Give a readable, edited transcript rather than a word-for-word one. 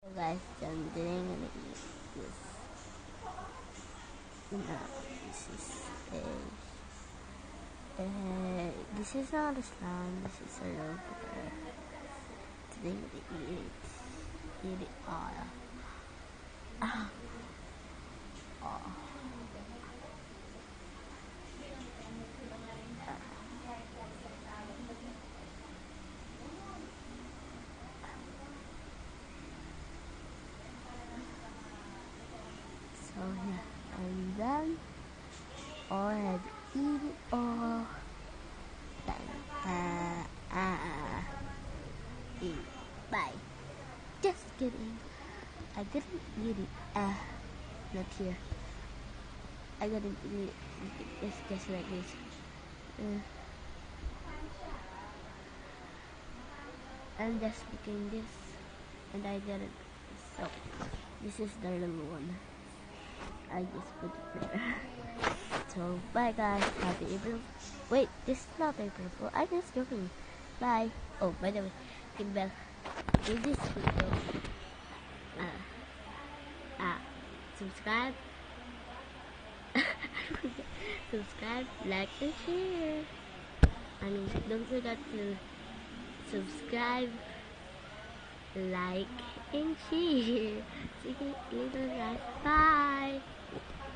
So guys, I'm gonna eat this. No, this is this is not a slime. This is a robot. Today I'm gonna eat it all. Oh. So yeah, I'm done. Or I've eaten all. Then eat. Bye. Just kidding. I didn't eat it. Not here. I didn't eat it. It's just like this. I'm just picking this, and I didn't. So this is the little one. I just put it there. So bye guys. Happy April. Wait, this is not April Fool. I'm just joking. Bye. Oh, by the way, click bell. Give this video. Subscribe. Subscribe, like, and share. And don't forget to subscribe, like, and share. See you later, guys. Bye.